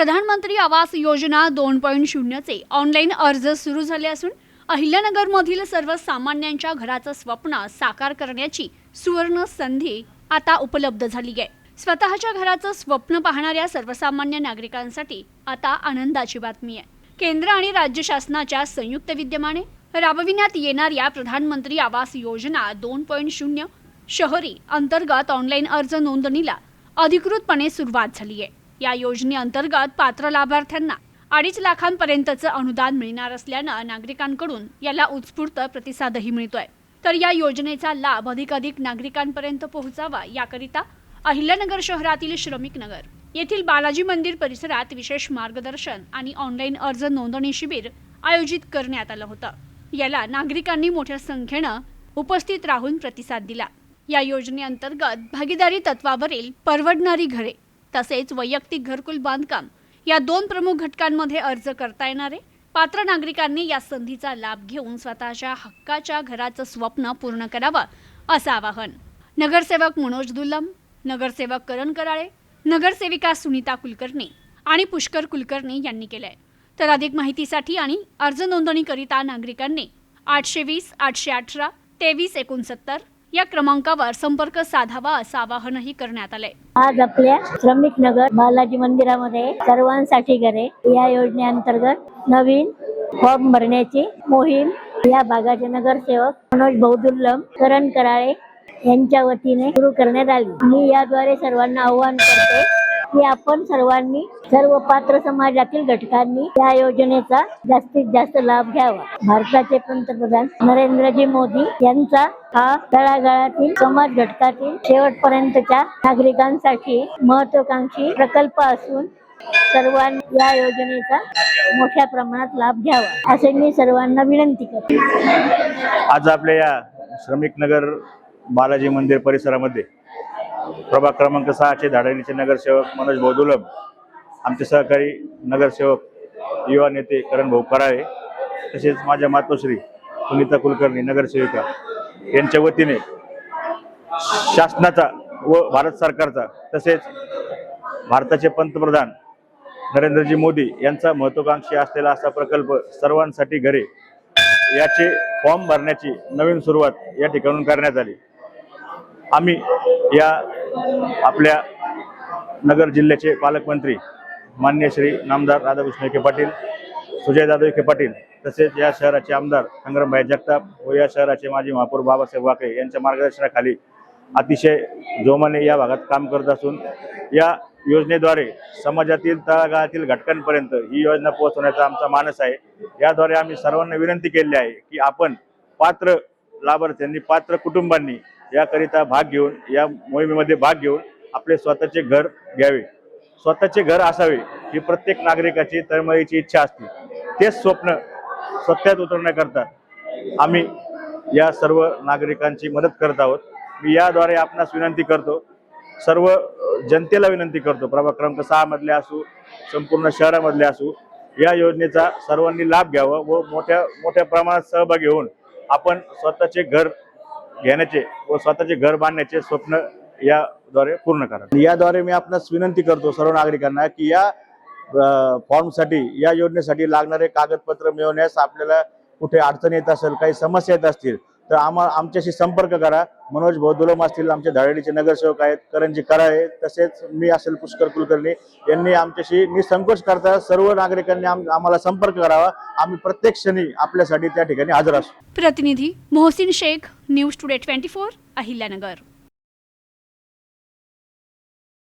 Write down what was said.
प्रधानमंत्री आवास योजना 2.0 चे ऑनलाईन अर्ज सुरू झाले असून अहिल्यानगरमधील सर्वसामान्यांच्या घराचं स्वप्न साकार करण्याची सुवर्ण संधी आता उपलब्ध झाली आहे। स्वतःच्या घराचं स्वप्न पाहणाऱ्या सर्वसामान्य नागरिकांसाठी आता आनंदाची बातमी आहे। केंद्र आणि राज्य शासनाच्या संयुक्त विद्यमाने राबविण्यात येणाऱ्या प्रधानमंत्री आवास योजना 2.0 शहरी अंतर्गत ऑनलाईन अर्ज नोंदणीला अधिकृतपणे सुरुवात झाली आहे। या योजनेअंतर्गत पात्र लाभार्थ्यांना 2.5 लाखांपर्यंतचं अनुदान मिळणार असल्यानं नागरिकांकडून याला उत्स्फूर्त प्रतिसादही मिळतोय। तर या योजनेचा लाभ अधिकाधिक नागरिकांपर्यंत पोहोचावा याकरिता अहिल्यानगर शहरातील श्रमिक नगर येथील बालाजी मंदिर परिसरात विशेष मार्गदर्शन आणि ऑनलाईन अर्ज नोंदणी शिबिर आयोजित करण्यात आलं होतं। याला नागरिकांनी मोठ्या संख्येनं उपस्थित राहून प्रतिसाद दिला। या योजनेअंतर्गत भागीदारी तत्वावरील परवडणारी घरे तसेच वैयक्तिक घरकुल बांधकाम या 2 प्रमुख घटकांमध्ये अर्ज करता येणारे पात्र नागरिकांनी या संधीचा लाभ घेऊन स्वतःच्या हक्काच्या घराचं स्वप्न पूर्ण करावं असं आवाहन नगरसेवक मनोज दुल्लम, नगरसेवक करण कराळे, नगरसेविका सुनीता कुलकर्णी आणि पुष्कर कुलकर्णी यांनी केलंय। तर अधिक माहितीसाठी आणि अर्ज नोंदणीकरिता नागरिकांनी 820 818 2369 या क्रमांकावर संपर्क साधावा असं आवाहनही करण्यात आलंय। आज आपल्या श्रमिक नगर बालाजी मंदिरामध्ये सर्वांसाठी घरे या योजनेअंतर्गत नवीन फॉर्म भरण्याची मोहीम या भागाचे नगरसेवक मनोज दुल्लम, करण कराळे यांच्या वतीने सुरू करण्यात आली। मी याद्वारे सर्वांना आवाहन करते की आपण सर्वांनी सर्व पात्र समाजातील घटकांनी या योजनेचा जास्तीत जास्त लाभ घ्यावा। भारताचे पंतप्रधान नरेंद्रजी मोदी यांचा हा तळागाळातील समाज घटकातील शेवटपर्यंतच्या नागरिकांसाठी महत्त्वाकांक्षी प्रकल्प असून सर्वांनी या योजनेचा मोठ्या प्रमाणात लाभ घ्यावा असे मी सर्वांना विनंती करते। आज आपल्या या श्रमिक नगर बालाजी मंदिर परिसरामध्ये प्रभाग क्रमांक 6 चे धाडणीचे नगरसेवक मनोज दुल्लम, आमचे सहकारी नगरसेवक युवा नेते करण कराळे तसेच माझ्या मातोश्री सुनीता कुलकर्णी नगरसेविका यांच्या वतीने शासनाचा व भारत सरकारचा तसेच भारताचे पंतप्रधान नरेंद्रजी मोदी यांचा महत्त्वाकांक्षी असलेला असा प्रकल्प सर्वांसाठी घरे याचे फॉर्म भरण्याची नवीन सुरुवात या ठिकाणून करण्यात आली। आम्ही या आपल्या नगर जिल्ह्याचे पालकमंत्री माननीय श्री नामदार राधाकृष्ण विखे पाटील, सुजयदादा विखे पाटील तसेच या शहराचे आमदार संग्रामभाई जगताप व या शहराचे माजी महापौर बाबासाहेब वाकळे यांच्या मार्गदर्शनाखाली अतिशय जोमाने या भागात काम करत असून या योजनेद्वारे समाजातील तळागाळातील घटकांपर्यंत ही योजना पोहोचवण्याचा आमचा मानस आहे। याद्वारे आम्ही सर्वांना विनंती केली आहे की आपण पात्र लाभार्थ्यांनी, पात्र कुटुंबांनी याकरिता भाग घेऊन या मोहिमेमध्ये भाग घेऊन आपले स्वतःचे घर घ्यावे। स्वतःचे घर असावे ही प्रत्येक नागरिकाची तळमळीची इच्छा असते। तेच स्वप्न सत्यात उतरण्याकरता आम्ही या सर्व नागरिकांची मदत करत आहोत। मी याद्वारे आपणास विनंती करतो, सर्व जनतेला विनंती करतो, प्रभाग क्रमांक 6 मधले असू, संपूर्ण शहरामधले असू, या योजनेचा सर्वांनी लाभ घ्यावा व मोठ्या प्रमाणात सहभागी होऊन आपण स्वतःचे घर घेण्याचे व स्वतःचे घर बांधण्याचे स्वप्न याद्वारे पूर्ण करा। याद्वारे मी आपणास विनंती करतो सर्व नागरिकांना की या फॉर्मसाठी, या योजनेसाठी लागणारे कागदपत्र मिळवण्यास आपल्याला कुठे अडचण येत असेल, काही समस्या येत असतील तर आमच्याशी संपर्क करा। मनोज दुल्लम असतील, आमचे धाडणीचे नगरसेवक आहेत करणजी कराळे, तसेच मी असेल पुष्कर कुलकर्णी यांनी आमच्याशी निसंकोच करता सर्व नागरिकांनी आम्हाला संपर्क करावा। आम्ही प्रत्येक क्षणी आपल्यासाठी त्या ठिकाणी हजर असू। प्रतिनिधी मोहसिन शेख, न्यूज टुडे 24, अहिल्यानगर।